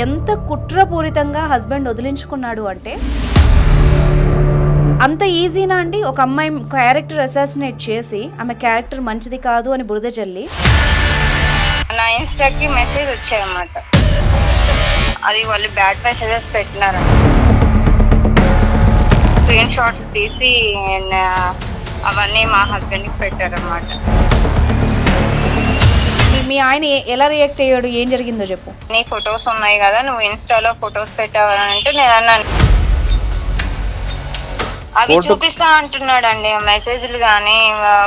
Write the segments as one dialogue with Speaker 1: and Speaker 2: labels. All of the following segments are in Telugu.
Speaker 1: ఎంత కుట్రపూరితంగా హస్బెండ్ వదిలించుకున్నాడు అంటే, అంత ఈజీనా అండి ఒక అమ్మాయి క్యారెక్టర్ అసాసినేట్ చేసి ఆమె క్యారెక్టర్ మంచిది కాదు అని బురద చల్లి?
Speaker 2: నా ఇన్స్టాకి మెసేజ్ వచ్చాయన్నమాట. అది వాళ్ళు బ్యాడ్ మెసేజెస్ పెట్టినారు. స్క్రీన్ షాట్ తీసి అవన్నీ మా హస్బెండ్ కి పెట్టారన్నమాట.
Speaker 1: మీ ఆయన ఎలా రియాక్ట్ అయ్యాడు? ఏం జరిగిందో చెప్పు.
Speaker 2: నీ ఫొటోస్ ఉన్నాయి కదా, నువ్వు ఇన్స్టాలో ఫొటోస్ పెట్టావంటే నేను అన్నాను. అవి చూపిస్తా అంటున్నాడండి, మెసేజ్లు కానీ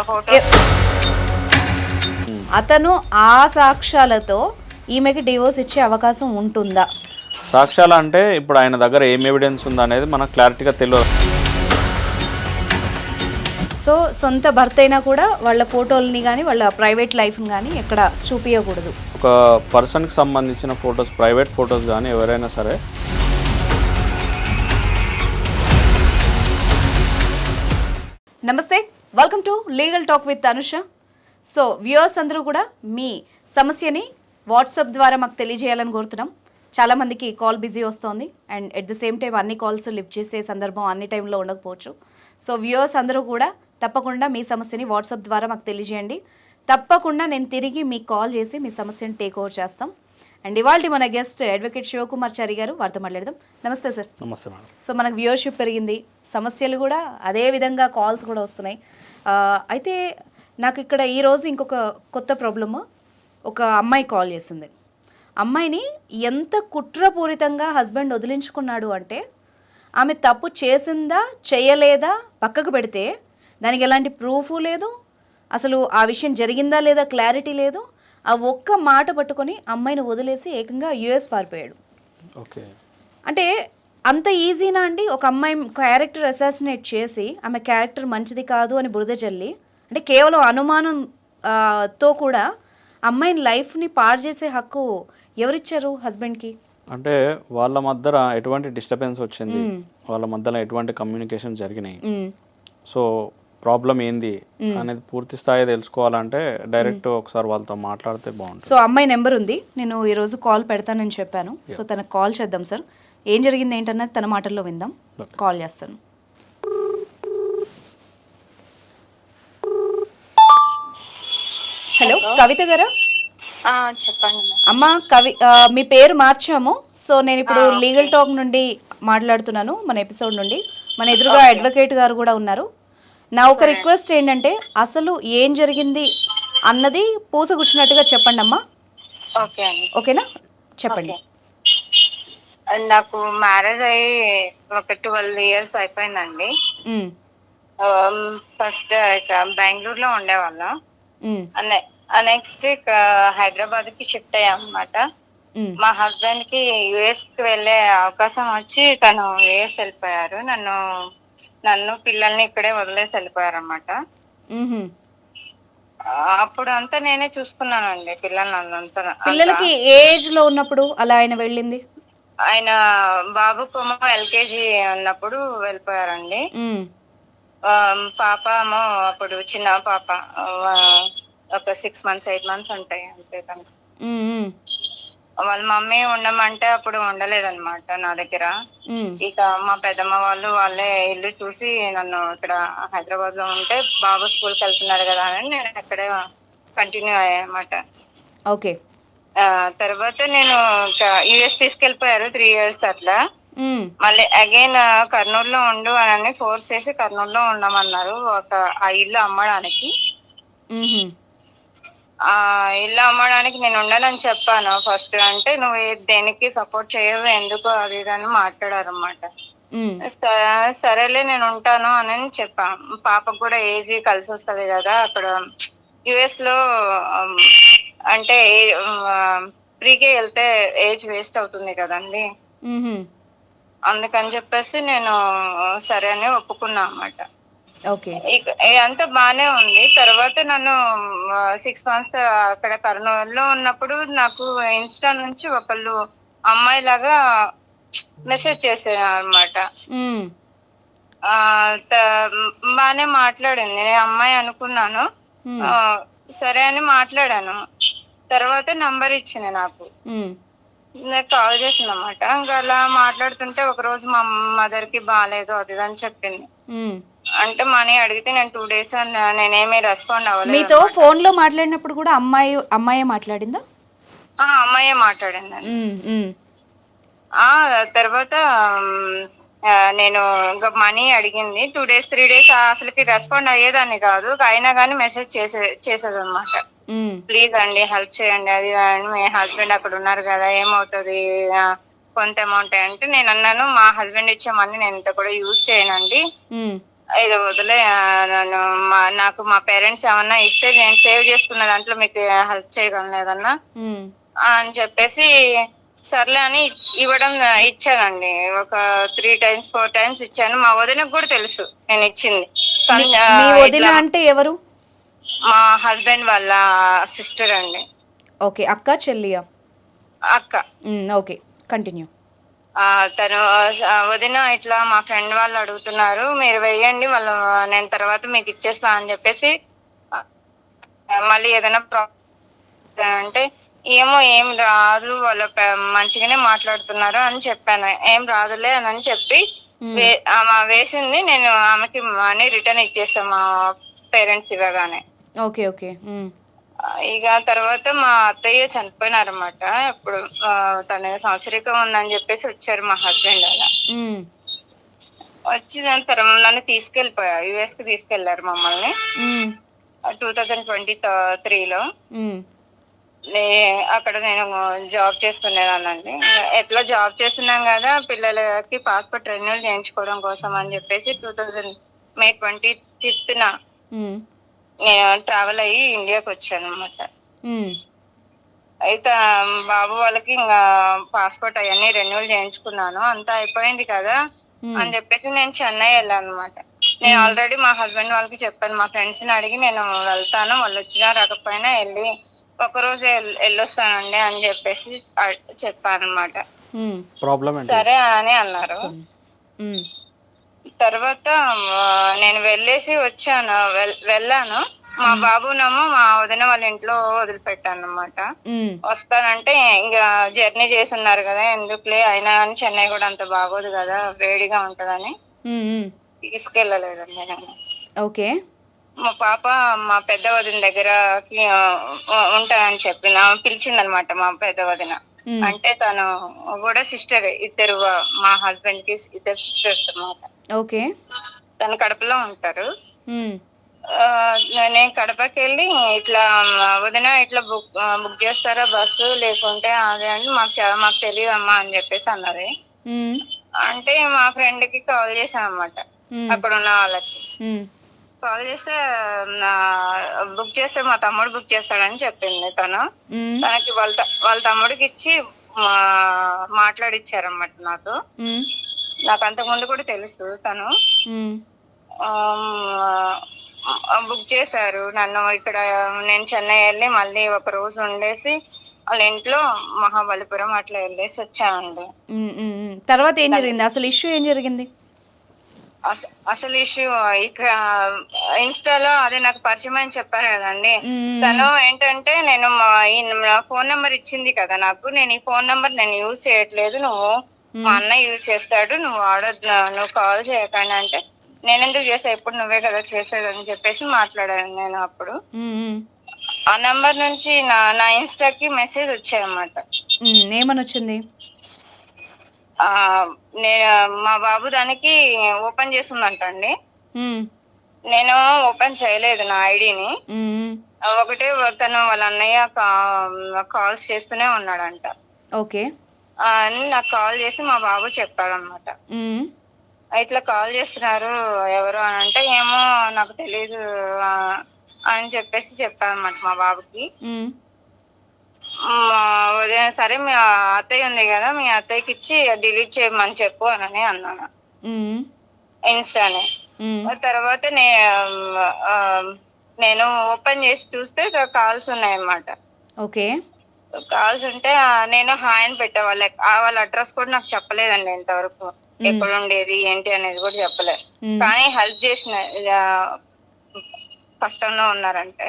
Speaker 2: ఫొటోస్.
Speaker 1: అతను ఆ సాక్ష్యాలతో ఈమెకి డివోర్స్ ఇచ్చే అవకాశం ఉంటుందా?
Speaker 3: సాక్ష్యాలు అంటే ఇప్పుడు ఆయన దగ్గర ఏం ఎవిడెన్స్ ఉందా అనేది మనకు క్లారిటీగా తెలియదు.
Speaker 1: సో సొంత భర్త అయినా కూడా వాళ్ళ ఫోటోలని కానీ వాళ్ళ ప్రైవేట్ లైఫ్ని కానీ ఎక్కడ చూపించకూడదు.
Speaker 3: ఒక పర్సన్కి సంబంధించిన ఫొటోస్, ప్రైవేట్ ఫొటోస్ కానీ ఎవరైనా సరే
Speaker 1: నమస్తే, welcome to legal talk with Anusha. So viewers అందరూ కూడా మీ సమస్యని వాట్సాప్ ద్వారా మాకు తెలియజేయాలని కోరుతున్నాం. చాలామందికి కాల్ బిజీ వస్తుంది and at the same time అన్ని కాల్స్ లిఫ్ట్ చేసే సందర్భం అన్ని టైంలో ఉండకపోవచ్చు. సో వ్యూవర్స్ అందరూ కూడా తప్పకుండా మీ సమస్యని వాట్సాప్ ద్వారా మాకు తెలియజేయండి. తప్పకుండా నేను తిరిగి మీకు కాల్ చేసి మీ సమస్యని టేక్ ఓవర్ చేస్తాం. అండ్ ఇవాళ మన గెస్ట్ అడ్వకేట్ శివకుమార్ చారి గారు, వారితో మాట్లాడదాం. నమస్తే సార్.
Speaker 3: నమస్తే మేడం.
Speaker 1: సో మనకు వ్యూవర్షిప్ పెరిగింది, సమస్యలు కూడా అదే విధంగా కాల్స్ కూడా వస్తున్నాయి. అయితే నాకు ఇక్కడ ఈరోజు ఇంకొక కొత్త ప్రాబ్లము. ఒక అమ్మాయి కాల్ చేసింది. అమ్మాయిని ఎంత కుట్రపూరితంగా హస్బెండ్ వదిలించుకున్నాడు అంటే, ఆమె తప్పు చేసిందా చేయలేదా పక్కకు పెడితే దానికి ఎలాంటి ప్రూఫ్ లేదు, అసలు ఆ విషయం జరిగిందా లేదా క్లారిటీ లేదు. ఆ ఒక్క మాట పట్టుకొని అమ్మాయిని వదిలేసి ఏకంగా యుఎస్ పారిపోయాడు.
Speaker 3: ఓకే,
Speaker 1: అంటే అంత ఈజీనా అండి ఒక అమ్మాయి క్యారెక్టర్ అసాసినేట్ చేసి ఆమె క్యారెక్టర్ మంచిది కాదు అని బురద చల్లి, అంటే కేవలం అనుమానం తో కూడా అమ్మాయిని లైఫ్ని పాడు చేసే హక్కు ఎవరిచ్చారు హస్బెండ్కి?
Speaker 3: అంటే వాళ్ళ మధ్యన ఎటువంటి డిస్టర్బెన్స్ వచ్చింది, వాళ్ళ మధ్యలో ఎటువంటి కమ్యూనికేషన్ జరిగినాయి, సో ప్రాబ్లం ఏంది అనేది పూర్తి స్థాయి తెలుసుకోవాలంటే డైరెక్ట్ ఒకసారి వాళ్ళతో మాట్లాడితే బాగుంటుంది.
Speaker 1: సో అమ్మాయి నెంబర్ ఉంది, నేను ఈరోజు కాల్ పెడతానని చెప్పాను. సో తనకు కాల్ చేద్దాం సార్. ఏం జరిగింది ఏంటన్నది తన మాటల్లో విందాం. కాల్ చేస్తాను. హలో కవిత గారా?
Speaker 2: చెప్పండి
Speaker 1: అమ్మా. మీ పేరు మార్చాము. సో నేను ఇప్పుడు లీగల్ టాక్ నుండి మాట్లాడుతున్నాను, మన ఎపిసోడ్ నుండి. మన ఎదురుగా అడ్వకేట్ గారు కూడా ఉన్నారు. నా ఒక రిక్వెస్ట్ ఏంటంటే, అసలు ఏం జరిగింది అన్నది పూసగుచ్చినట్టుగా చెప్పండి అమ్మా.
Speaker 2: ఓకే అండి.
Speaker 1: ఓకేనా? చెప్పండి.
Speaker 2: నాకు మ్యారేజ్ అయ్యి ఒక 12 years అయిపోయిందండి. ఫస్ట్ బెంగళూరులో ఉండేవాళ్ళం. నెక్స్ట్ హైదరాబాద్ కి షిఫ్ట్ అయ్యాం అన్నమాట. మా హస్బెండ్ కి యుఎస్ కి వెళ్లే అవకాశం వచ్చి తను యుఎస్ వెళ్ళిపోయారు. నన్ను పిల్లల్ని ఇక్కడే వదిలేసి వెళ్ళిపోయారు అన్నమాట. అప్పుడు అంతా నేనే చూసుకున్నానండి పిల్లల్ని.
Speaker 1: పిల్లలకి ఏజ్ లో ఉన్నప్పుడు అలా ఆయన వెళ్ళింది?
Speaker 2: ఆయన బాబుకేమో LKG ఉన్నప్పుడు వెళ్ళిపోయారండి. పాప ఏమో అప్పుడు చిన్న పాప ఒక 6 months 8 months ఉంటాయి అంతే. తనకు వాళ్ళ మమ్మీ ఉండమంటే అప్పుడు ఉండలేదన్నమాట నా దగ్గర. ఇక మా పెద్దమ్మ వాళ్ళే ఇల్లు చూసి నన్ను ఇక్కడ హైదరాబాద్ లో ఉంటే బాబు స్కూల్ కి వెళ్తున్నాడు కదా అని నేను అక్కడే కంటిన్యూ అయ్యానమాట.
Speaker 1: ఓకే.
Speaker 2: తర్వాత నేను యుఎస్ తీసుకెళ్లిపోయారు 3 years అట్లా. మళ్ళీ అగైన్ కర్నూలులో ఉండు అని ఫోర్స్ చేసి కర్నూలులో ఉండమన్నారు ఆ ఇల్లు అమ్మడానికి. ఆ ఇల్లు అమ్మడానికి నేను ఉండాలని చెప్పాను ఫస్ట్. అంటే నువ్వు దేనికి సపోర్ట్ చేయవు ఎందుకు అది అని మాట్లాడారు అన్నమాట. సరేలే నేను ఉంటాను అని చెప్పాను. పాపకు కూడా ఏజ్ కలిసి వస్తుంది కదా అక్కడ యుఎస్ లో. అంటే ఫ్రీగా వెళ్తే ఏజ్ వేస్ట్ అవుతుంది కదండి, అందుకని చెప్పేసి నేను సరే అని ఒప్పుకున్నా అన్నమాట. అంతా బానే ఉంది. తర్వాత నన్ను 6 months అక్కడ కర్నూలులో ఉన్నప్పుడు నాకు ఇన్స్టా నుంచి ఒకళ్ళు అమ్మాయి లాగా మెసేజ్ చేశారు అన్నమాట. బానే మాట్లాడింది. నేను అమ్మాయి అనుకున్నాను, సరే అని మాట్లాడాను. తర్వాత నంబర్ ఇచ్చింది నాకు. నాకు కాల్ చేసింది అన్నమాట. ఇంకా అలా మాట్లాడుతుంటే ఒక రోజు మా మదర్ కి బాగాలేదు అది ఇది అని చెప్పింది.
Speaker 1: ఉమ్.
Speaker 2: అంటే మనీ అడిగితే నేను 2 days నేనేమి రెస్పాండ్ అవ్వలేదు
Speaker 1: మీతో
Speaker 2: అన్నమాట.
Speaker 1: ఫోన్ లో మాట్లాడినప్పుడు కూడా అమ్మాయే మాట్లాడిందా?
Speaker 2: అమ్మాయే మాట్లాడిందండి.
Speaker 1: ఉమ్, ఉమ్,
Speaker 2: ఆ తర్వాత నేను ఇంకా మనీ అడిగింది. 2 days 3 days అసలుకి రెస్పాండ్ అయ్యేదాన్ని కాదు. అయినా కానీ మెసేజ్ చేసేది అనమాట.
Speaker 1: ఉమ్,
Speaker 2: ప్లీజ్ అండి హెల్ప్ చేయండి అది అని. మీ హస్బెండ్ అక్కడ ఉన్నారు కదా ఏమవుతుంది కొంత అమౌంట్ అంటే నేను అన్నాను మా హస్బెండ్ ఇచ్చే మనీ నేను ఇంత కూడా యూజ్ చేయనండి,
Speaker 1: ఉమ్,
Speaker 2: ఇది వదిలే. నన్ను నాకు మా పేరెంట్స్ ఏమన్నా ఇస్తే నేను సేవ్ చేసుకున్న దాంట్లో మీకు హెల్ప్ చేయగలను లేదన్నా
Speaker 1: ఉమ్.
Speaker 2: అని చెప్పేసి సర్లే అని ఇచ్చానండి. ఒక 3 times 4 times ఇచ్చాను. మా వదినకు కూడా తెలుసు నేను ఇచ్చింది.
Speaker 1: మీ వదిన
Speaker 2: ఇట్లా
Speaker 1: అంటే ఎవరు?
Speaker 2: మా హస్బెండ్ వాళ్ళ సిస్టర్ అండి.
Speaker 1: ఓకే, అక్క చెల్లియా?
Speaker 2: అక్క.
Speaker 1: Okay, continue.
Speaker 2: తను వదిన ఇట్లా మా ఫ్రెండ్ వాళ్ళు అడుగుతున్నారు మీరు వెయ్యండి వాళ్ళు నేను తర్వాత మీకు ఇచ్చేస్తా అని చెప్పేసి మళ్ళీ ఏదైనా అంటే ఏం రాదు వాళ్ళు మంచిగానే మాట్లాడుతున్నారు అని చెప్పాను. ఏం రాదులే అని చెప్పి ఆమె వేసింది. నేను ఆమెకి మనీ రిటర్న్ ఇచ్చేస్తాను మా పేరెంట్స్ ఇవ్వగానే.
Speaker 1: Okay, okay.
Speaker 2: ఇక తర్వాత మా అత్తయ్య చనిపోయినారన్నమాట. ఇప్పుడు తన సంవత్సరికం ఉందని చెప్పేసి వచ్చారు మా హస్బెండ్. అలా వచ్చి దాని తర్వాత నన్ను తీసుకెళ్లిపోయారు, US కి తీసుకెళ్లారు మమ్మల్ని 2023లో. అక్కడ నేను జాబ్ చేస్తునేదానండి. ఎట్లా జాబ్ చేస్తున్నాం కదా పిల్లలకి పాస్పోర్ట్ రెన్యూల్ చేయించుకోవడం కోసం అని చెప్పేసి 2000 May 25న నేను ట్రావెల్ అయ్యి ఇండియాకి వచ్చాను అనమాట. అయితే బాబు వాళ్ళకి ఇంకా పాస్పోర్ట్ అవన్నీ రెన్యూల్ చేయించుకున్నాను. అంతా అయిపోయింది కదా అని చెప్పేసి నేను చెన్నై వెళ్ళాను అనమాట. నేను ఆల్రెడీ మా హస్బెండ్ వాళ్ళకి చెప్పాను, మా ఫ్రెండ్స్ ని అడిగి నేను వెళ్తాను, వాళ్ళు వచ్చినా రాకపోయినా వెళ్ళి ఒకరోజు వెళ్ళొస్తానండి అని చెప్పేసి చెప్పాను అనమాట. సరే అని అన్నారు. తర్వాత నేను వెళ్ళేసి వచ్చాను, వెళ్ళాను. మా బాబునేమో మా వదిన వాళ్ళ ఇంట్లో వదిలిపెట్టాను అనమాట. వస్తానంటే ఇంకా జర్నీ చేసి ఉన్నారు కదా ఎందుకులే, అయినా కానీ చెన్నై కూడా అంత బాగోదు కదా వేడిగా ఉంటదని తీసుకెళ్ళలేదండి నేను.
Speaker 1: ఓకే.
Speaker 2: మా పాప మా పెద్ద వదిన దగ్గరకి ఉంటానని చెప్పిన పిలిచింది అనమాట. మా పెద్ద వదిన అంటే తను కూడా సిస్టర్, ఇద్దరు మా హస్బెండ్ కి ఇద్దరు సిస్టర్స్ అనమాట.
Speaker 1: ఓకే.
Speaker 2: తను కడపలో ఉంటారు. నేను కడపకి వెళ్ళి ఇట్లా వదిన ఇట్లా బుక్ చేస్తారా బస్సు లేకుంటే అదే అని మాకు తెలియదు అమ్మా అని చెప్పేసి అన్నది. అంటే మా ఫ్రెండ్ కి కాల్ చేశాను అనమాట. అక్కడ ఉన్న వాళ్ళకి కాల్ చేస్తే బుక్ చేస్తే మా తమ్ముడు బుక్ చేస్తాడని చెప్పింది తను. తనకి వాళ్ళ తమ్ముడికి ఇచ్చి మాట్లాడిచ్చారన్నమాట నాకు. నాకు అంతకు ముందు కూడా తెలుసు తను. బుక్ చేశారు నన్ను. ఇక్కడ నేను చెన్నై వెళ్ళి మళ్ళీ ఒక రోజు ఉండేసి వాళ్ళ ఇంట్లో మహాబలిపురం అట్లా వెళ్ళేసి వచ్చానండి.
Speaker 1: తర్వాత ఏం జరిగింది? అసలు ఇష్యూ ఏం జరిగింది?
Speaker 2: అసలు ఇష్యూ ఇక్కడ ఇన్స్టాలో అదే నాకు పరిచయం అని చెప్పాను కదండి. తను ఏంటంటే నేను ఫోన్ నెంబర్ ఇచ్చింది కదా నాకు, నేను ఈ ఫోన్ నెంబర్ నేను యూజ్ చేయట్లేదు, నువ్వు మా అన్న యూజ్ చేస్తాడు, నువ్వు నువ్వు కాల్ చేయకండి అంటే నేను ఎందుకు చేసా, ఎప్పుడు నువ్వే కదా చేసేది అని చెప్పేసి మాట్లాడాను నేను. అప్పుడు ఆ నెంబర్ నుంచి నా ఇన్స్టాకి మెసేజ్ వచ్చాయన్నమాట.
Speaker 1: ఏమని వచ్చింది?
Speaker 2: నేను మా బాబు దానికి ఓపెన్ చేస్తుందంటండి. నేను ఓపెన్ చేయలేదు నా ఐడిని. ఒకటే తను వాళ్ళ అన్నయ్య కాల్స్ చేస్తూనే ఉన్నాడంట.
Speaker 1: ఓకే.
Speaker 2: నాకు కాల్ చేసి మా బాబు చెప్పాడనమాట, ఇట్లా కాల్ చేస్తున్నారు ఎవరు అని అంటే ఏమో నాకు తెలీదు అని చెప్పేసి చెప్పాడనమాట మా బాబుకి. సరే మీ అత్తయ్య ఉంది కదా మీ అత్తయ్యకి ఇచ్చి డిలీట్ చేయమని చెప్పు అని అన్నాను ఇన్స్టాని. తర్వాత నేను ఓపెన్ చేసి చూస్తే కాల్స్ ఉన్నాయన్నమాట.
Speaker 1: ఓకే.
Speaker 2: కాల్స్ ఉంటే నేను హాయ్ అని పెట్టా. వాళ్ళ అడ్రస్ కూడా నాకు చెప్పలేదండి ఇంతవరకు, ఎక్కడ ఉండేది ఏంటి అనేది కూడా చెప్పలేదు. కానీ హెల్ప్ చేసిన కష్టంలో ఉన్నారంటే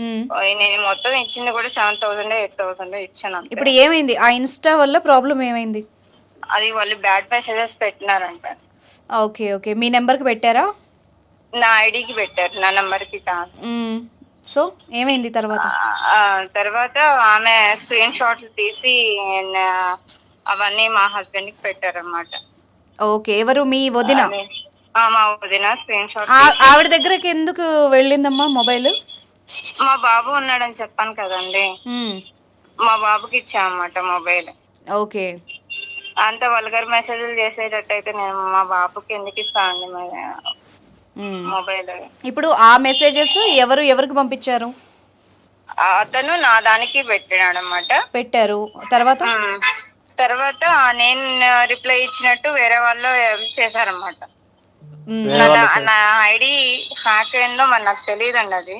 Speaker 1: ఉమ్.
Speaker 2: నేను మొత్తం ఇచ్చింది కూడా 7,000 8,000 ఇచ్చాను అంతే.
Speaker 1: ఇప్పుడు ఏమైంది ఆ ఇన్స్టా వల్ల ప్రాబ్లం ఏమైంది?
Speaker 2: అది వాళ్ళు బ్యాడ్ మెసేజెస్ పెట్టినారంట.
Speaker 1: ఓకే ఓకే, మీ నెంబర్కి పెట్టారా?
Speaker 2: నా ఐడికి పెట్టారు, నా నంబర్ కి కాదు.
Speaker 1: సో ఏమైంది తర్వాత?
Speaker 2: తర్వాత ఆమె స్క్రీన్ షాట్లు తీసి అవన్నీ మా హస్బెండ్ కి పెట్టారన్నమాట.
Speaker 1: ఓకే, ఎవరు మీ వదిన?
Speaker 2: మా వదిన స్క్రీన్ షాట్
Speaker 1: ఆవిడ దగ్గరకి ఎందుకు వెళ్ళిందమ్మా మొబైల్?
Speaker 2: మా బాబు ఉన్నాడని చెప్పాను కదండి, మా బాబుకి ఇచ్చామన్నమాట మొబైల్.
Speaker 1: ఓకే,
Speaker 2: అంత వల్గర్ మెసేజ్లు చేసేటట్టయితే నేను మా బాబుకి ఎందుకు ఇస్తానండి మొబైల్?
Speaker 1: ఇప్పుడు ఆ మెసేజెస్ ఎవరికి పంపించారు?
Speaker 2: అతను నా దానికి పెట్టాడు అన్నమాట.
Speaker 1: పెట్టారు, తర్వాత
Speaker 2: తర్వాత నేను రిప్లై ఇచ్చినట్టు వేరే వాళ్ళు చేశారన్నమాట. నా ఐడి హ్యాక్ అయిందో మరి నాకు తెలియదండి, అది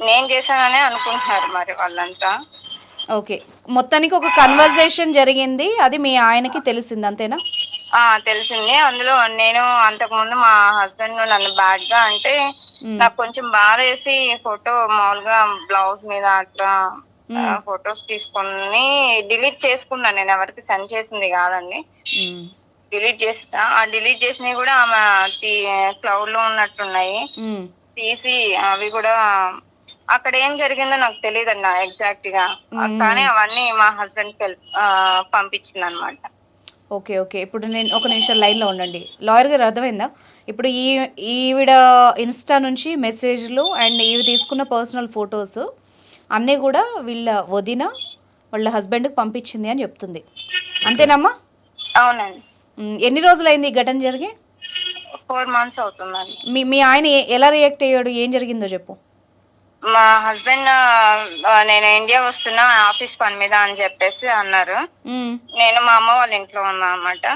Speaker 2: నేను చేశాననే అనుకుంటున్నారు మరి వాళ్ళంతా.
Speaker 1: ఓకే, మొత్తానికి ఒక కన్వర్జేషన్ జరిగింది, అది మీ ఆయనకి తెలిసింది అంతేనా?
Speaker 2: తెలిసింది. అందులో నేను అంతకు ముందు మా హస్బెండ్ నన్ను బ్యాడ్ గా అంటే నాకు కొంచెం బాధ వేసి ఫోటో మామూలుగా బ్లౌజ్ మీద అట్లా ఫొటోస్ తీసుకొని డిలీట్ చేసుకున్నాను. నేను ఎవరికి సెండ్ చేసింది కాదండి, డిలీట్ చేస్తా. ఆ డిలీట్ చేసినవి కూడా ఆమె క్లౌడ్ లో ఉన్నట్టున్నాయి, తీసి అవి కూడా అక్కడ ఏం జరిగిందో నాకు తెలియదండి ఎగ్జాక్ట్ గా, కానీ అవన్నీ మా హస్బెండ్ కి పంపించింది అనమాట.
Speaker 1: ఓకే ఓకే, ఇప్పుడు నేను ఒక నిమిషం లైన్లో ఉండండి. లాయర్ గారు అర్థమైందా? ఇప్పుడు ఈవిడ ఇన్స్టా నుంచి మెసేజ్లు అండ్ ఇవి తీసుకున్న పర్సనల్ ఫొటోస్ అన్నీ కూడా వీళ్ళ వదిన వాళ్ళ హస్బెండ్కి పంపించింది అని చెప్తుంది, అంతేనమ్మా?
Speaker 2: అవునండి.
Speaker 1: ఎన్ని రోజులైంది ఈ ఘటన జరిగి?
Speaker 2: 4 months అవుతుందండి.
Speaker 1: మీ ఆయన ఎలా రియాక్ట్ అయ్యాడు, ఏం జరిగిందో చెప్పు.
Speaker 2: మా హస్బెండ్ నేను ఇండియా వస్తున్నా ఆఫీస్ పని మీద అని చెప్పేసి అన్నారు. నేను మా అమ్మ వాళ్ళ ఇంట్లో ఉన్నా అన్నమాట.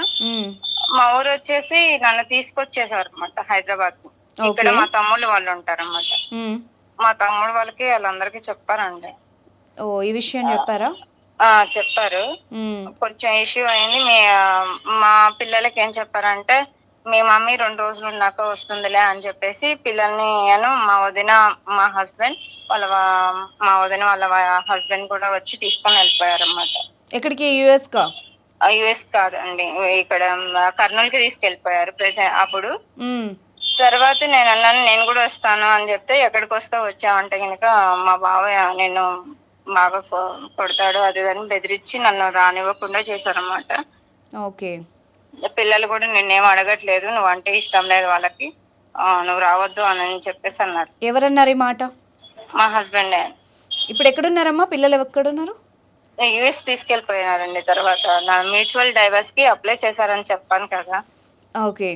Speaker 2: మా ఊరు వచ్చేసి నన్ను తీసుకొచ్చేసారు అన్నమాట హైదరాబాద్ కు. ఇక్కడ మా తమ్ముళ్ళు వాళ్ళు ఉంటారన్నమాట. మా తమ్ముడు వాళ్ళకి వాళ్ళందరికి చెప్పారండి.
Speaker 1: ఓ, ఈ విషయం చెప్పారా?
Speaker 2: చెప్పారు. కొంచెం ఇష్యూ అయింది. మా పిల్లలకి ఏం చెప్పారంటే మీ మమ్మీ 2 రోజులు ఉన్నాక వస్తుందిలే అని చెప్పేసి పిల్లల్ని మా వదిన మా హస్బెండ్ మా వదిన వాళ్ళ హస్బెండ్ కూడా వచ్చి తీసుకొని వెళ్ళిపోయారు అన్నమాట.
Speaker 1: ఎక్కడికి? యుఎస్ కా?
Speaker 2: యుఎస్ కాదండి, ఇక్కడ కర్నూలుకి తీసుకెళ్ళిపోయారు అప్పుడు. తర్వాత నేను అన్నాను నేను కూడా వస్తాను అని చెప్తే ఎక్కడికి వచ్చావంటే కనుక మా బావయ్య నేను బాగా కొడతాడు అది అని బెదిరించి నన్ను రానివ్వకుండా చేశారన్నమాట.
Speaker 1: ఓకే,
Speaker 2: పిల్లలు కూడా నిన్నేం అడగట్లేదు, నువ్వు అంటే ఇష్టం లేదు వాళ్ళకి, నువ్వు రావద్దు అని చెప్పేసి అన్నారు.
Speaker 1: ఎవరన్నారు ఈ మాట?
Speaker 2: మా హస్బెండ్.
Speaker 1: ఇప్పుడు ఎక్కడున్నారమ్మా పిల్లలు? ఎక్కడున్నారు?
Speaker 2: యుఎస్ తీసుకెళ్ళిపోయినారండి. తర్వాత నా మ్యూచువల్ డైవర్స్ కి అప్లై చేశారని చెప్పాను కదా.
Speaker 1: ఓకే,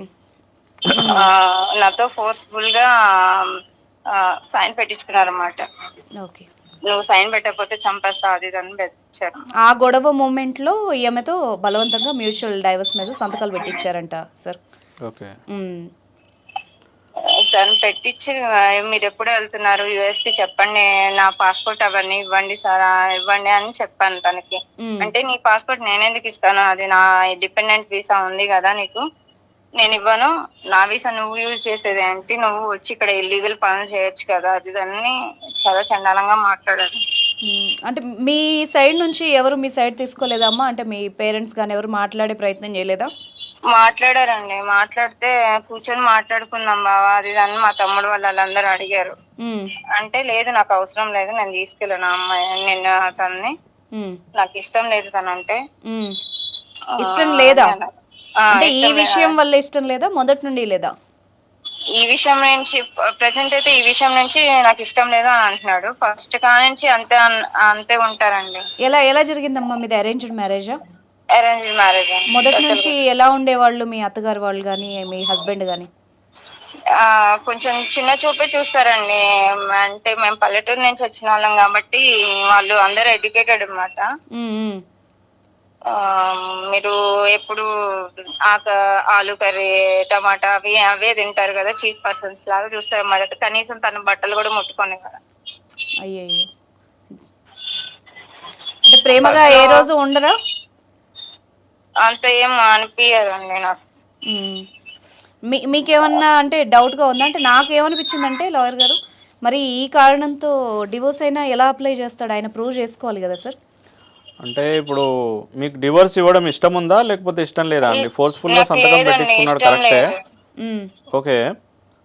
Speaker 2: నాతో ఫోర్స్ఫుల్ గా సైన్ పెట్టించుకున్నారన్నమాట.
Speaker 1: ఓకే,
Speaker 2: నువ్వు సైన్ పెట్టకపోతే చంపేస్తా అది అని బెదిరించారు.
Speaker 1: ఆ గొడవ మూమెంట్ లో ఈమెతో బలవంతంగా మ్యూచువల్ డైవర్స్ మీద సంతకాలు పెట్టించారంట సార్.
Speaker 3: ఓకే,
Speaker 2: తను పెట్టించి మీరు ఎప్పుడు వెళ్తున్నారు యుఎస్ కి చెప్పండి, నా పాస్పోర్ట్ అవన్నీ ఇవ్వండి సార్ ఇవ్వండి అని చెప్పాను తనకి. అంటే నీ పాస్పోర్ట్ నేనెందుకు ఇస్తాను, అది నా డిపెండెంట్ వీసా ఉంది కదా నీకు, నేను ఇవ్వను, నా వీసా నువ్వు యూజ్ చేసేది ఏంటి, నువ్వు వచ్చి ఇక్కడ ఇల్లీగల్ పనులు చేయొచ్చు కదా అది దాన్ని చాలా చండాలంగా మాట్లాడారు.
Speaker 1: అంటే మీ సైడ్ నుంచి ఎవరు మీ సైడ్ తీసుకోలేదమ్మా? అంటే మీ పేరెంట్స్ కానీ ఎవరు మాట్లాడే ప్రయత్నం చేయలేదా?
Speaker 2: మాట్లాడారండి, మాట్లాడితే కూర్చొని మాట్లాడుకుందాం బావా అది అని మా తమ్ముడు వాళ్ళందరూ అడిగారు. అంటే లేదు నాకు అవసరం లేదు, నేను తీసుకెళ్ళను అమ్మాయి నేను తనని, నాకు ఇష్టం లేదు తనంటే.
Speaker 1: ఇష్టం లేదా? అంటే ఈ విషయం వల్ల ఇష్టం లేదా, మొదటి నుండి లేదా?
Speaker 2: ఈ విషయం నుంచి ప్రెసెంట్ అయితే ఈ విషయం నుంచి నాకు ఇష్టం లేదు అని అంటున్నాడు. ఫస్ట్ కానించి అంతే ఉంటారండి.
Speaker 1: ఎలా జరిగిందమ్మా మీది? అరేంజ్డ్ మ్యారేజా?
Speaker 2: Arranged marriage.
Speaker 1: మొదటి నుంచి ఎలా ఉండేవాళ్ళు మీ అత్తగారు వాళ్ళు కానీ మీ హస్బెండ్ కానీ?
Speaker 2: కొంచెం చిన్న చూపే చూస్తారండి. అంటే మేము పల్లెటూరు నుంచి వచ్చిన వాళ్ళం కాబట్టి వాళ్ళు అందరూ ఎడ్యుకేటెడ్ అన్నమాట. మీరు ఎప్పుడు ఆలు కర్రీ టమాటా అవే తింటారు కదా, చీప్ పర్సన్స్ లాగా చూస్తారు అన్నమాట. కనీసం తన బట్టలు కూడా ముట్టుకోని కదా.
Speaker 1: అయ్యో, అంటే ప్రేమగా ఏ రోజు ఉండరా?
Speaker 2: అంత ఏం అనిపించదండి నాకు.
Speaker 1: మీకేమన్నా అంటే డౌట్గా ఉందా? అంటే నాకేమనిపించిందంటే లాయర్ గారు, మరి ఈ కారణంతో డివోర్స్ అయినా ఎలా అప్లై చేస్తాడు? ఆయన ప్రూవ్ చేసుకోవాలి కదా సార్.
Speaker 3: అంటే ఇప్పుడు మీకు డివోర్స్ ఇవ్వడం ఇష్టం ఉందా లేకపోతే ఇష్టం లేదా అండి? ఫోర్స్ఫుల్ గా
Speaker 2: నాకు
Speaker 3: సంతకం
Speaker 2: లేదండి,
Speaker 3: పెట్టించుకున్నాడు,
Speaker 2: ఇష్టం
Speaker 3: కరెక్టే.
Speaker 2: లేదు.
Speaker 1: మ్మ్.
Speaker 3: ఓకే,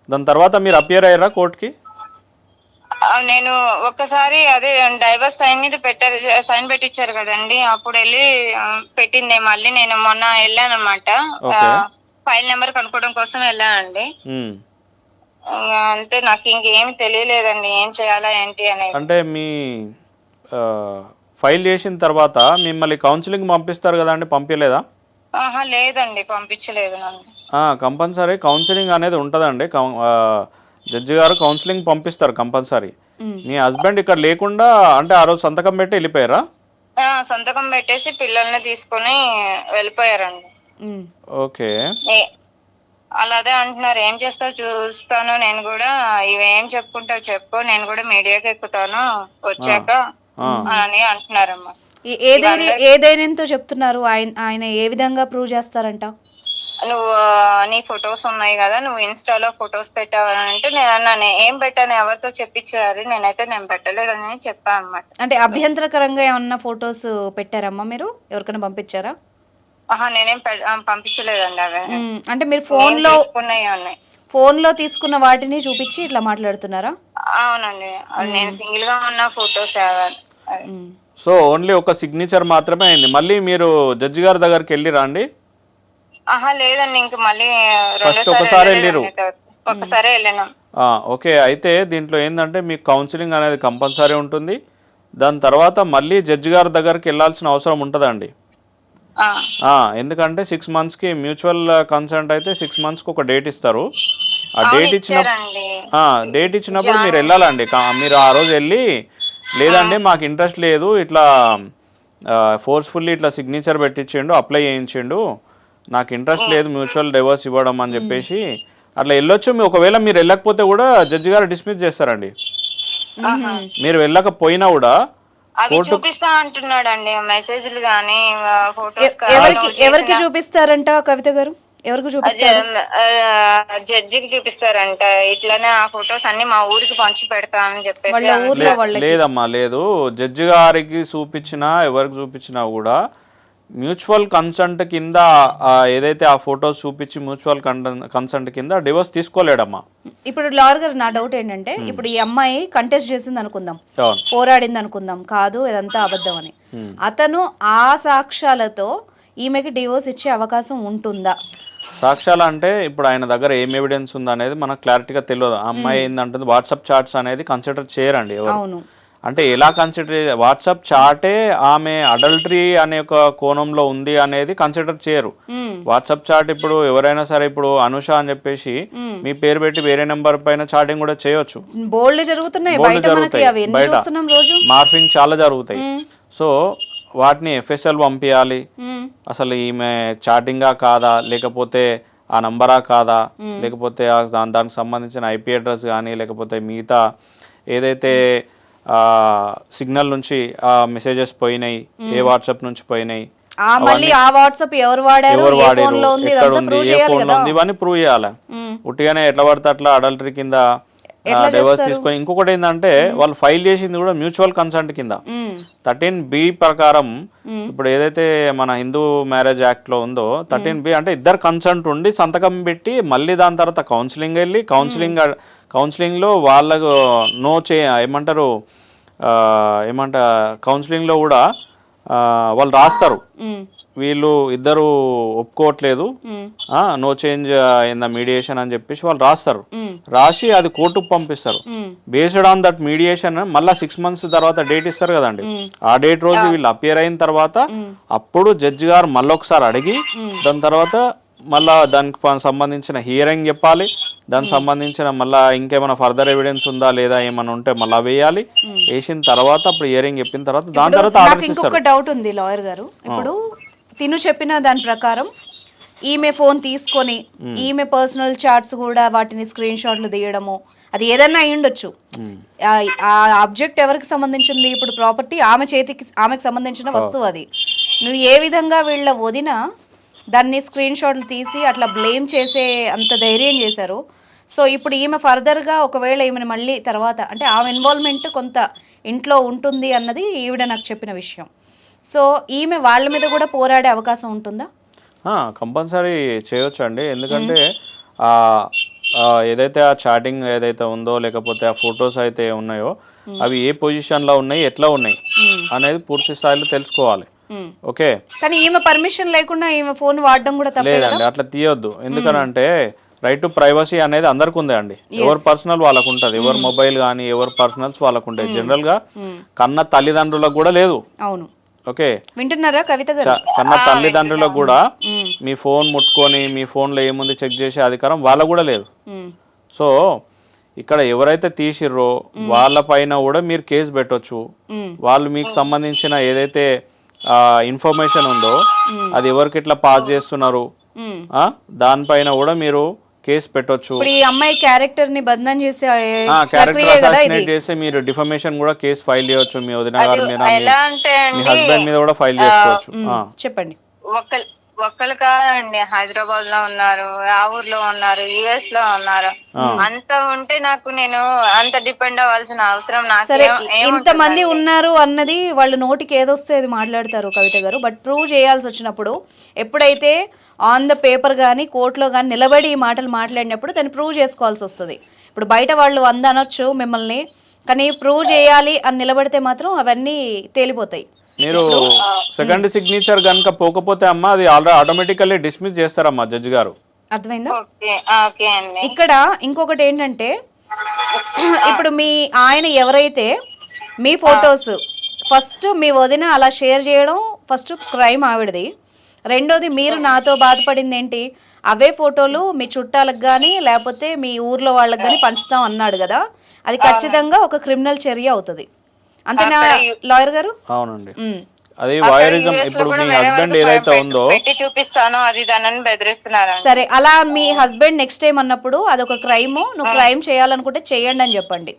Speaker 3: దాని తర్వాత మీరు అపియర్ అయ్యారా కోర్టుకి?
Speaker 2: నేను ఒక్కసారి అదే డైవర్స్ సైన్ మీద సైన్ పెట్టించారు కదండి, అప్పుడు వెళ్ళి పెట్టిందే. మళ్ళీ నేను మొన్న వెళ్ళాను అనమాట,
Speaker 3: ఓకే.
Speaker 2: ఫైల్ నెంబర్ కనుక్కోవడం కోసం వెళ్ళానండి.
Speaker 3: మ్మ్.
Speaker 2: అంతే, నాకు ఇంకేమి తెలియలేదండి ఏం చేయాలా ఏంటి అనేది.
Speaker 3: అంటే మీ ఫైల్ చేసిన తర్వాత మిమ్మల్ని కౌన్సిలింగ్ పంపిస్తారు కదా అండి, పంపించలేదా?
Speaker 2: ఆహా, లేదండి, పంపించలేదు నన్ను.
Speaker 3: కంపల్సరీ కౌన్సిలింగ్ అనేది ఉంటుందండి. జడ్జి గారు కౌన్సిలింగ్ పంపిస్తారు కంపల్సరీ. మీ హస్బెండ్ ఇక్కడ లేకుండా అంటే ఆ రోజు సంతకం పెట్టి వెళ్ళిపోయారా?
Speaker 2: సంతకం పెట్టేసి పిల్లల్ని తీసుకొని వెళ్ళిపోయారండి.
Speaker 1: మ్మ్.
Speaker 3: ఓకే.
Speaker 2: అలాగే అంటున్నారు, ఏం చేస్తావు చూస్తాను, నేను కూడా ఇవేం చెప్పుకుంటావు చెప్పు, నేను కూడా మీడియాకి ఎక్కుతాను వచ్చాక అని అంటున్నారమ్మా.
Speaker 1: ఏ ధైర్యంతో చెప్తున్నారు? ఆయన ఏ విధంగా ప్రూవ్ చేస్తారంట?
Speaker 2: నువ్వు నీ ఫొటోస్ ఉన్నాయి కదా, నువ్వు ఇన్స్టాలో ఫొటోస్ పెట్టావని అంటే నేను అన్నాను, ఏం పెట్టాను, ఎవరితో చెప్పించారు, నేను పెట్టలేదని చెప్పాను అన్నమాట.
Speaker 1: అంటే అభ్యంతరకరంగా ఏమన్నా ఫొటోస్ పెట్టారమ్మా మీరు? ఎవరికైనా పంపించారా?
Speaker 2: ఆహా, నేనేం పంపించలేదండి అవి.
Speaker 1: అంటే మీరు ఫోన్ లో తీసుకున్న వాటిని చూపించి ఇట్లా మాట్లాడుతున్నారా?
Speaker 2: అవునండి, అది నేను సింగిల్ గా ఉన్న ఫొటోస్.
Speaker 3: సో ఓన్లీ ఒక సిగ్నేచర్ మాత్రమే అయింది. మళ్ళీ మీరు జడ్జి గారి దగ్గరికి వెళ్ళిరా అండి?
Speaker 2: ఆహా, లేదండి, ఇంక మళ్ళీ
Speaker 3: ఫస్ట్ ఒకసారి వెళ్ళిరు?
Speaker 2: ఒక్కసారి వెళ్ళాను.
Speaker 3: ఓకే, అయితే దీంట్లో ఏంటంటే మీకు కౌన్సిలింగ్ అనేది కంపల్సరీ ఉంటుంది. దాని తర్వాత మళ్ళీ జడ్జి గారి దగ్గరికి వెళ్ళాల్సిన అవసరం ఉంటుందండి. ఎందుకంటే 6 monthsకి మ్యూచువల్ కన్సెంట్ అయితే 6 monthsకి ఒక డేట్ ఇస్తారు. ఆ డేట్ ఇచ్చినప్పుడు మీరు వెళ్ళాలండి. మీరు ఆ రోజు వెళ్ళి, లేదండి మాకు ఇంట్రెస్ట్ లేదు, ఇట్లా ఫోర్స్ఫుల్లీ ఇట్లా సిగ్నేచర్ పెట్టించిండు, అప్లై చేయించిండు, నాకు ఇంట్రెస్ట్ లేదు మ్యూచువల్ డైవర్స్ ఇవ్వడం అని చెప్పేసి అట్లా వెళ్ళొచ్చు. ఒకవేళ మీరు వెళ్ళకపోతే కూడా జడ్జి గారు డిస్మిస్ చేస్తారండి. మీరు వెళ్ళకపోయినా కూడా
Speaker 2: చూపిస్తా అంటున్నాడండి, మెసేజ్లు గానీ ఫోటోస్.
Speaker 1: ఎవరికి చూపిస్తారంట కవిత గారు? ఎవరికి చూపిస్తారు?
Speaker 2: జడ్జికి చూపిస్తారంట. ఇట్లానే ఆ ఫొటోస్ అన్ని మా ఊరికి పంచి పెడతా అని చెప్పేసి.
Speaker 3: లేదమ్మా, లేదు. జడ్జి గారికి చూపించినా ఎవరికి చూపించినా కూడా మ్యూచువల్ కన్సెంట్ కింద ఏదైతే ఆ ఫొటోస్ చూపించి మ్యూచువల్ కన్సెంట్ కింద డివోర్స్ తీసుకోలేడమ్మా.
Speaker 1: ఇప్పుడు లాయర్ గారు, నా డౌట్ ఏంటంటే, ఇప్పుడు ఈ అమ్మాయి కంటెస్ట్ చేసింది అనుకుందాం, పోరాడింది అనుకుందాం, కాదు ఇదంతా అబద్ధం అని, అతను ఆ సాక్ష్యాలతో ఈమెకి డివోర్స్ ఇచ్చే అవకాశం ఉంటుందా?
Speaker 3: సాక్ష్యాలు అంటే ఇప్పుడు ఆయన దగ్గర ఏం ఎవిడెన్స్ ఉంది అనేది మనకు క్లారిటీగా తెలియదు. ఆ అమ్మాయి ఏంటంటుంది, వాట్సాప్ చాట్స్ అనేది కన్సిడర్ చేయరండి ఎవరు.
Speaker 1: అవును.
Speaker 3: అంటే ఎలా కన్సిడర్, వాట్సాప్ చాటే ఆమె అడల్టరీ అనే ఒక కోణంలో ఉంది అనేది కన్సిడర్ చేయరు. వాట్సాప్ చాట్ ఇప్పుడు ఎవరైనా సరే, ఇప్పుడు అనుష అని చెప్పేసి మీ పేరు పెట్టి వేరే నెంబర్ పైన చాటింగ్ కూడా చేయొచ్చు.
Speaker 1: బోల్డ్ జరుగుతాయి బయట,
Speaker 3: మార్ఫింగ్ చాలా జరుగుతాయి. సో వాటిని ఎఫ్ఎస్ఎల్ పంపించాలి. అసలు ఈమె చాటింగా కాదా, లేకపోతే ఆ నంబరా కాదా, లేకపోతే దానికి సంబంధించిన ఐపీ అడ్రస్ కానీ, లేకపోతే మిగతా ఏదైతే సిగ్నల్ నుంచి ఆ మెసేజెస్ పోయినాయి, ఏ వాట్సాప్ నుంచి పోయినాయి,
Speaker 1: ఎవరు వాడారు,
Speaker 3: ఎక్కడ ఉంది, ఏ ఫోన్ లో ఉంది, ఇవన్నీ ప్రూవ్ చేయాలి. ఉట్టిగానే ఎట్లా పడితే అట్లా అడల్టరీ కింద డైవర్స్ తీసుకొని. ఇంకొకటి ఏంటంటే, వాళ్ళు ఫైల్ చేసింది కూడా మ్యూచువల్ కన్సెంట్ కింద 13B ప్రకారం. ఇప్పుడు ఏదైతే మన హిందూ మ్యారేజ్ యాక్ట్ లో ఉందో 13B అంటే ఇద్దరు కన్సెంట్ ఉండి సంతకం పెట్టి మళ్ళీ దాని తర్వాత కౌన్సిలింగ్ వెళ్ళి కౌన్సిలింగ్ లో వాళ్ళకు కౌన్సిలింగ్ లో కూడా వాళ్ళు రాస్తారు, వీళ్ళు ఇద్దరు ఒప్పుకోవట్లేదు, no change in the mediation అని చెప్పేసి వాళ్ళు రాస్తారు. రాసి అది కోర్టుకు పంపిస్తారు. బేస్డ్ ఆన్ దట్ మీడియేషన్ మళ్ళీ 6 months తర్వాత డేట్ ఇస్తారు కదండి. ఆ డేట్ రోజు వీళ్ళు అపియర్ అయిన తర్వాత అప్పుడు జడ్జి గారు మళ్ళొకసారి అడిగి దాని తర్వాత మళ్ళా దానికి సంబంధించిన హియరింగ్ చెప్పాలి. దానికి సంబంధించిన మళ్ళీ ఇంకేమైనా ఫర్దర్ ఎవిడెన్స్ ఉందా లేదా ఏమైనా ఉంటే మళ్ళీ వేయాలి. వేసిన తర్వాత అప్పుడు హియరింగ్ చెప్పిన తర్వాత దాని తర్వాత
Speaker 1: ఇంకొక డౌట్ ఉంది లాయర్ గారు. ఇప్పుడు తిను చెప్పిన దాని ప్రకారం ఈమె ఫోన్ తీసుకొని ఈమె పర్సనల్ చాట్స్ కూడా వాటిని స్క్రీన్ షాట్లు తీయడము, అది ఏదన్నా అయి ఉండొచ్చు. ఆ ఆబ్జెక్ట్ ఎవరికి సంబంధించింది? ఇప్పుడు ప్రాపర్టీ ఆమెకు సంబంధించిన వస్తువు. అది నువ్వు ఏ విధంగా వీళ్ళ వదిన దాన్ని స్క్రీన్ షాట్లు తీసి అట్లా బ్లేమ్ చేసే అంత ధైర్యం చేశారు. సో ఇప్పుడు ఈమె ఫర్దర్గా ఒకవేళ ఈమెను మళ్ళీ తర్వాత అంటే ఆమె ఇన్వాల్వ్మెంట్ కొంత ఇంట్లో ఉంటుంది అన్నది ఈవిడ నాకు చెప్పిన విషయం. సో ఈమె వాళ్ళ మీద కూడా పోరాడే అవకాశం ఉంటుందా?
Speaker 3: కంపల్సరీ చేయొచ్చు అండి. ఎందుకంటే ఏదైతే ఆ చాటింగ్ ఏదైతే ఉందో లేకపోతే ఆ ఫొటోస్ అయితే ఉన్నాయో అవి ఏ పొజిషన్లో ఉన్నాయి, ఎట్లా ఉన్నాయి అనేది పూర్తి స్థాయిలో తెలుసుకోవాలి. ఓకే,
Speaker 1: కానీ ఈమె పర్మిషన్ లేకుండా ఈమె ఫోన్ వాడడం కూడా తప్పే కదా?
Speaker 3: లేదండి, అట్లా తీయొద్దు. ఎందుకనంటే రైట్ టు ప్రైవసీ అనేది అందరికి ఉంది అండి. ఎవరి పర్సనల్ వాళ్ళకు ఉంటుంది, ఎవరి మొబైల్ కానీ ఎవరి పర్సనల్స్ వాళ్ళకు ఉంటాయి. జనరల్ గా కన్న తల్లిదండ్రులకు కూడా లేదు.
Speaker 1: అవును,
Speaker 3: ఓకే,
Speaker 1: వింటున్నారా కవిత గారు?
Speaker 3: కన్న తల్లిదండ్రులకు కూడా మీ ఫోన్ ముట్టుకొని మీ ఫోన్ లో ఏముంది చెక్ చేసే అధికారం వాళ్ళకు కూడా లేదు. సో ఇక్కడ ఎవరైతే తీసిర్రో వాళ్ళ పైన కూడా మీరు కేసు పెట్టొచ్చు. వాళ్ళు మీకు సంబంధించిన ఏదైతే ఇన్ఫర్మేషన్ ఉందో అది ఎవరికి ఇట్లా పాస్ చేస్తున్నారు దానిపైన కూడా మీరు కేసు పెట్టొచ్చు.
Speaker 1: ఈ అమ్మాయి క్యారెక్టర్ ని బదనాం చేసే
Speaker 3: క్యారెక్టర్ అసాసినేట్ చేస్తే మీరు డిఫమేషన్ కూడా కేసు ఫైల్ చేయొచ్చు. మీ వదిన గారి మీద, మీ హస్బెండ్ మీద కూడా ఫైల్ చేసుకోవచ్చు.
Speaker 1: చెప్పండి.
Speaker 2: ఒక్కరు కాదండి, హైదరాబాద్ లో ఉన్నారు, ఆ ఊర్లో ఉన్నారు, యుఎస్ లో ఉన్నారు. అంత ఉంటే నాకు నేను అంత డిపెండ్ అవ్వాల్సిన అవసరం నాకు.
Speaker 1: సరే, ఇంతమంది ఉన్నారు అన్నది వాళ్ళు నోటికి ఏదొస్తే అది మాట్లాడతారు కవిత గారు. బట్ ప్రూవ్ చేయాల్సి వచ్చినప్పుడు ఎప్పుడైతే ఆన్ ద పేపర్ కానీ కోర్టులో కానీ నిలబడి ఈ మాటలు మాట్లాడినప్పుడు దాన్ని ప్రూవ్ చేసుకోవాల్సి వస్తుంది. ఇప్పుడు బయట వాళ్ళు 100 అనొచ్చు మిమ్మల్ని, కానీ ప్రూవ్ చేయాలి అని నిలబడితే మాత్రం అవన్నీ తేలిపోతాయి.
Speaker 3: మీరు సెకండ్ సిగ్నేచర్ కనుక పోకపోతే అమ్మా అది ఆటోమేటికల్లీ డిస్మిస్ చేస్తారమ్మా జడ్జి గారు.
Speaker 1: అర్థమైందా? ఇక్కడ ఇంకొకటి ఏంటంటే ఇప్పుడు మీ ఆయన ఎవరైతే మీ ఫొటోస్ ఫస్ట్ మీ వదిన అలా షేర్ చేయడం ఫస్ట్ క్రైమ్ ఆవిడది. రెండోది మీరు నాతో బాధపడింది ఏంటి, అవే ఫోటోలు మీ చుట్టాలకు కానీ లేకపోతే మీ ఊర్లో వాళ్ళకి కానీ పంచుతాం అన్నాడు కదా, అది ఖచ్చితంగా ఒక క్రిమినల్ చర్య అవుతుంది. అంతేనా లాయర్ గారు?
Speaker 3: అవునండి, అది వాయరిజం. ఇప్పుడు మీ హస్బెండ్ ఏదైతే ఉందో
Speaker 2: చూపిస్తాను అది దాన్ని బెదిరిస్తున్నారు.
Speaker 1: సరే, అలా మీ హస్బెండ్ నెక్స్ట్ టైం అన్నప్పుడు అదొక క్రైమ్, నువ్వు క్రైమ్ చేయాలనుకుంటే చేయండి అని చెప్పండి.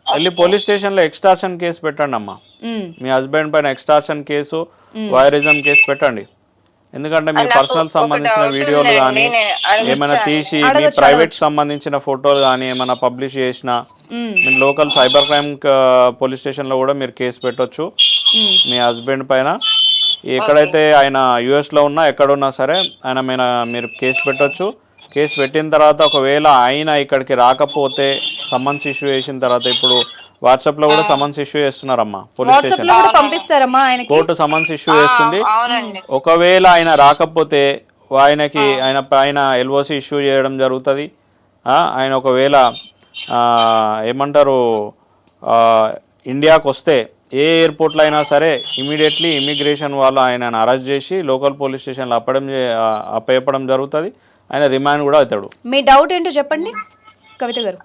Speaker 3: వెళ్ళి పోలీస్ స్టేషన్ లో ఎక్స్టార్షన్ కేసు పెట్టండి అమ్మా. మీ హస్బెండ్ పైన ఎక్స్టార్షన్ కేసు, వాయరిజం కేసు పెట్టండి. ఎందుకంటే మీ పర్సనల్ సంబంధించిన వీడియోలు కానీ ఏమైనా తీసి మీ ప్రైవేట్ సంబంధించిన ఫోటోలు కానీ ఏమైనా పబ్లిష్ చేసినా మీరు local cyber crime police station లో కూడా మీరు కేసు పెట్టొచ్చు మీ హస్బెండ్ పైన. ఎక్కడైతే ఆయన యుఎస్ లో ఉన్నా ఎక్కడున్నా సరే ఆయన మీద మీరు కేసు పెట్టొచ్చు. కేసు పెట్టిన తర్వాత ఒకవేళ ఆయన ఇక్కడికి రాకపోతే సమన్స్ ఇష్యూ చేసిన తర్వాత, ఇప్పుడు వాట్సాప్ లో కూడా సమన్స్ ఇష్యూ చేస్తున్నారమ్మా police station, court summons issue చేస్తుంది. ఒకవేళ ఆయన రాకపోతే ఆయనకి ఆయన పైన ఎల్ఓసి ఇష్యూ చేయడం జరుగుతుంది. ఆయన ఒకవేళ ఏమంటారు ఇండియాకు వస్తే ఏ ఎయిర్పోర్ట్లో అయినా సరే ఇమీడియట్లీ ఇమిగ్రేషన్ వాళ్ళు ఆయనను అరెస్ట్ చేసి లోకల్ పోలీస్ స్టేషన్లో అప్పచెప్పడం జరుగుతుంది. ఆయన రిమాండ్ కూడా అవుతాడు.
Speaker 1: మీ డౌట్ ఏంటో చెప్పండి కవిత గారు.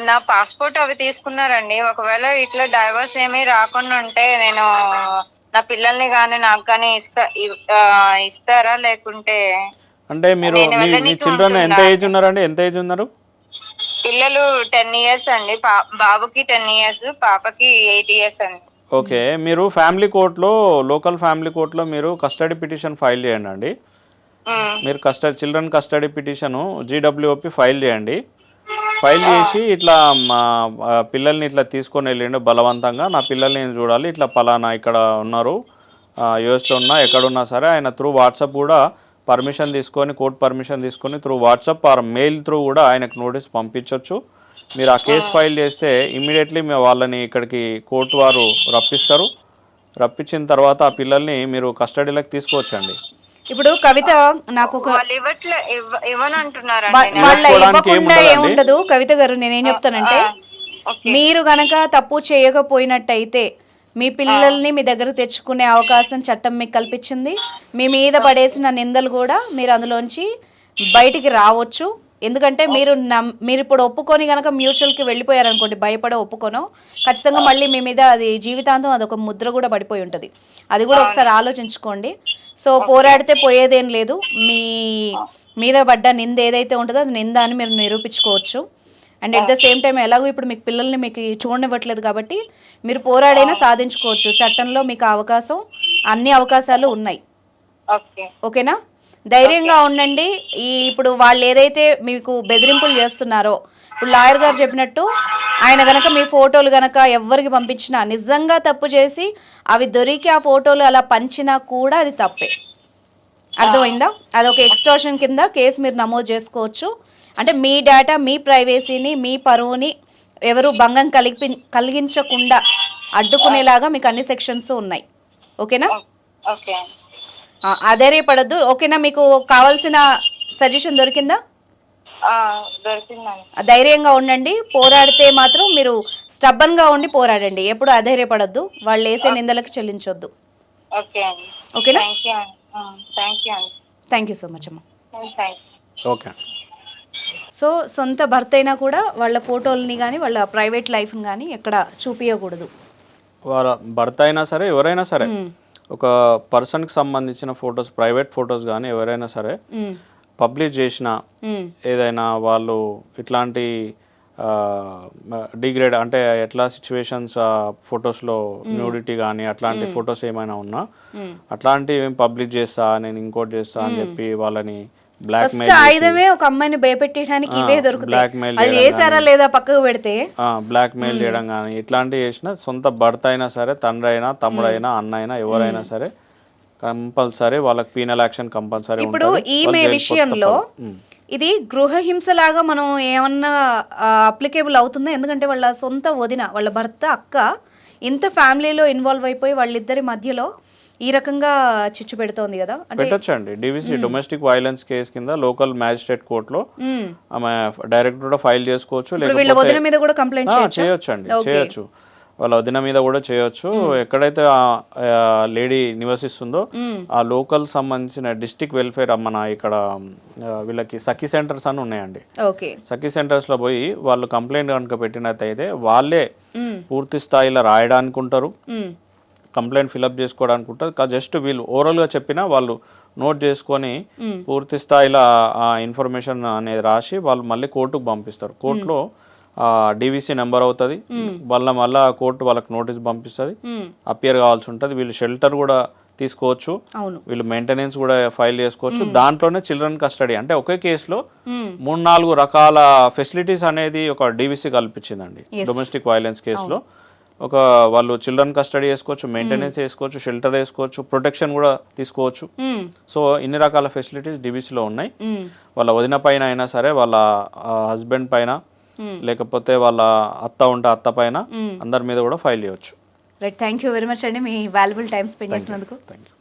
Speaker 2: నా పాస్పోర్ట్ అవి తీసుకున్నారండి. ఒకవేళ ఇట్లా డైవర్స్ ఏమీ రాకుండా ఉంటే నేను నా పిల్లల్ని కానీ నాకు కానీ ఇస్తారా లేకుంటే?
Speaker 3: అంటే మీరు మీ చిల్డ్రన్ ఎంత ఏజ్ ఉన్నారండి? ఎంత ఏజ్ ఉన్నారు?
Speaker 2: పిల్లలు 10 years అండి. బాబుకి 10 years, పాపకి 8 years అండి.
Speaker 3: ఓకే, మీరు ఫ్యామిలీ కోర్టులో లోకల్ ఫ్యామిలీ కోర్టులో మీరు కస్టడీ పిటిషన్ ఫైల్ చేయండి అండి. మీరు children custody petition GWOP file చేయండి. ఫైల్ చేసి ఇట్లా మా పిల్లల్ని ఇట్లా తీసుకొని వెళ్ళండి బలవంతంగా, నా పిల్లల్ని నేను చూడాలి, ఇట్లా పలానా ఇక్కడ ఉన్నారు యూఎస్లో ఉన్నా ఎక్కడున్నా సరే ఆయన త్రూ వాట్సాప్ కూడా పర్మిషన్ తీసుకొని కోర్టు పర్మిషన్ తీసుకొని through WhatsApp or mail through కూడా ఆయనకు నోటీస్ పంపించవచ్చు. మీరు ఆ కేసు ఫైల్ చేస్తే ఇమ్మీడియట్లీ వాళ్ళని ఇక్కడికి కోర్టు వారు రప్పిస్తారు. రప్పించిన తర్వాత ఆ పిల్లల్ని మీరు కస్టడీలోకి తీసుకోవచ్చండి.
Speaker 1: ఇప్పుడు కవిత నాకు ఏముండదు కవిత గారు, నేనేం చెప్తానంటే మీరు గనక తప్పు చేయకపోయినట్టయితే మీ పిల్లల్ని మీ దగ్గర తెచ్చుకునే అవకాశం చట్టం మీకు కల్పించింది. మీ మీద పడేసిన నిందలు కూడా మీరు అందులోంచి బయటికి రావచ్చు. ఎందుకంటే మీరు ఇప్పుడు ఒప్పుకొని కనుక మ్యూచువల్కి వెళ్ళిపోయారనుకోండి, భయపడే ఒప్పుకోను, ఖచ్చితంగా మళ్ళీ మీ మీద అది జీవితాంతం అదొక ముద్ర కూడా పడిపోయి ఉంటుంది. అది కూడా ఒకసారి ఆలోచించుకోండి. సో పోరాడితే పోయేదేం లేదు. మీ మీద పడ్డ నింద ఏదైతే ఉంటుందో అది నింద అని మీరు నిరూపించుకోవచ్చు. And at the same time ఎలాగో ఇప్పుడు మీకు పిల్లల్ని మీకు చూడనివ్వట్లేదు కాబట్టి మీరు పోరాడైనా సాధించుకోవచ్చు. చట్టంలో మీకు అవకాశం, అన్ని అవకాశాలు ఉన్నాయి. ఓకేనా? ధైర్యంగా ఉండండి. ఇప్పుడు వాళ్ళు ఏదైతే మీకు బెదిరింపులు చేస్తున్నారో, ఇప్పుడు లాయర్ గారు చెప్పినట్టు ఆయన గనక మీ ఫోటోలు గనక ఎవరికి పంపించినా, నిజంగా తప్పు చేసి అవి దొరికి ఆ ఫోటోలు అలా పంచినా కూడా అది తప్పే. అర్థమైందా? అదొక ఎక్స్టార్షన్ కింద కేసు మీరు నమోదు చేసుకోవచ్చు. అంటే మీ డేటా, మీ ప్రైవసీని, మీ పరువుని ఎవరు భంగం కలిగించకుండా అడ్డుకునేలాగా మీకు అన్ని సెక్షన్స్ ఉన్నాయి. ఓకేనా?
Speaker 2: ఓకే.
Speaker 1: అధైర్యపడద్దు. ఓకేనా? మీకు కావాల్సిన సజెషన్ దొరికిందా?
Speaker 2: దొరికిందండి.
Speaker 1: ధైర్యంగా ఉండండి. పోరాడితే మాత్రం మీరు స్టబ్బన్ గా ఉండి పోరాడండి. ఎప్పుడు అధైర్యపడద్దు. వాళ్ళు వేసే నిందలకు చెల్లించొద్దు.
Speaker 2: ఓకే అండి.
Speaker 1: ఓకేనా?
Speaker 2: థ్యాంక్ యూ
Speaker 1: సో మచ్ అమ్మా.
Speaker 3: ఓకే.
Speaker 1: సో సొంత భర్త అయినా కూడా వాళ్ళ ఫోటోలని కానీ వాళ్ళ ప్రైవేట్ లైఫ్ని కానీ ఎక్కడ చూపించకూడదు.
Speaker 3: వాళ్ళ భర్త అయినా సరే, ఎవరైనా సరే, ఒక పర్సన్కి సంబంధించిన ఫొటోస్, ప్రైవేట్ ఫొటోస్ కానీ ఎవరైనా సరే పబ్లిష్ చేసిన, ఏదైనా వాళ్ళు ఇట్లాంటి డిగ్రేడ్ అంటే ఎట్లా సిచ్యువేషన్స్ ఫొటోస్లో న్యూడిటీ కానీ అట్లాంటి ఫొటోస్ ఏమైనా ఉన్నా అట్లాంటివి పబ్లిష్ చేస్తా, నేను ఇంకోటి చేస్తా అని చెప్పి వాళ్ళని
Speaker 1: ఫస్ట్ ఆయుధమే ఒక అమ్మాయిని భయపెట్టడానికి ఇవే దొరుకుతాయి. అది చేసారా లేదా పక్కకు పెడితే
Speaker 3: బ్లాక్ మెయిల్ చేయడం కానీ ఇట్లాంటివి చేసిన సొంత భర్త అయినా సరే, తండ్రి అయినా, తమ్ముడైనా, అన్న అయినా, ఎవరైనా సరే కంపల్సరీ వాళ్ళకి పీనల్ యాక్షన్ కంపల్సరీ.
Speaker 1: ఇప్పుడు ఈమె విషయంలో ఇది గృహహింస లాగా మనం ఏమన్నా అప్లికేబుల్ అవుతుందా? ఎందుకంటే వాళ్ళ సొంత వదిన, వాళ్ళ భర్త, అక్క ఇంత ఫ్యామిలీలో ఇన్వాల్వ్ అయిపోయి వాళ్ళిద్దరి మధ్యలో ఈ రకంగా చిచ్చు పెడుతోంది కదా.
Speaker 3: పెట్టొచ్చండి. డివిసి డొమెస్టిక్ వైలెన్స్ కేసు కింద లోకల్ మ్యాజిస్ట్రేట్ కోర్టులో ఆమె డైరెక్ట్ కూడా ఫైల్ చేసుకోవచ్చు.
Speaker 1: వీళ్ళ వదిన మీద కూడా కంప్లైంట్
Speaker 3: చేయొచ్చండి, చేయొచ్చు. వాళ్ళ వదిన మీద కూడా చేయొచ్చు. ఎక్కడైతే లేడీ నివసిస్తుందో ఆ లోకల్ సంబంధించిన డిస్ట్రిక్ట్ వెల్ఫేర్ మన ఇక్కడ వీళ్ళకి సఖీ సెంటర్స్ అని ఉన్నాయండి. సఖీ సెంటర్స్ లో పోయి వాళ్ళు కంప్లైంట్ కనుక పెట్టినట్టయితే వాళ్ళే పూర్తి స్థాయిలో రాయడానికి ఉంటారు, కంప్లైంట్ ఫిల్అప్ చేసుకోవడానికి ఉంటుంది. జస్ట్ వీళ్ళు ఓవరాల్గా చెప్పినా వాళ్ళు నోట్ చేసుకొని పూర్తి స్థాయిలో ఆ ఇన్ఫర్మేషన్ అనేది రాసి వాళ్ళు మళ్ళీ కోర్టుకు పంపిస్తారు. కోర్టులో డివిసి నెంబర్ అవుతుంది. మళ్ళీ కోర్టు వాళ్ళకి నోటీస్ పంపిస్తుంది, అపియర్ కావాల్సి ఉంటుంది. వీళ్ళు షెల్టర్ కూడా తీసుకోవచ్చు, వీళ్ళు మెయింటెనెన్స్ కూడా ఫైల్ చేసుకోవచ్చు. దాంట్లోనే చిల్డ్రన్ కస్టడీ అంటే ఒకే కేసులో 3-4 రకాల ఫెసిలిటీస్ అనేది ఒక డివిసి కల్పించిందండి. డొమెస్టిక్ వైలెన్స్ కేసులో వాళ్ళు చిల్డ్రన్ కస్టడీ చేసుకోవచ్చు, మెయింటెనెన్స్ చేసుకోవచ్చు, షెల్టర్ వేసుకోవచ్చు, ప్రొటెక్షన్ కూడా తీసుకోవచ్చు. సో ఇన్ని రకాల ఫెసిలిటీస్ డివిసిలో ఉన్నాయి. వాళ్ళ వదిన పైన అయినా సరే, వాళ్ళ హస్బెండ్ పైన, లేకపోతే వాళ్ళ అత్త ఉంటే అత్త పైన, అందరి మీద కూడా ఫైల్ చేయవచ్చు.
Speaker 1: Right. Thank you very much అండి, మీ వాల్యుబుల్ టైం స్పెండ్ చేసినందుకు.
Speaker 3: Thank you.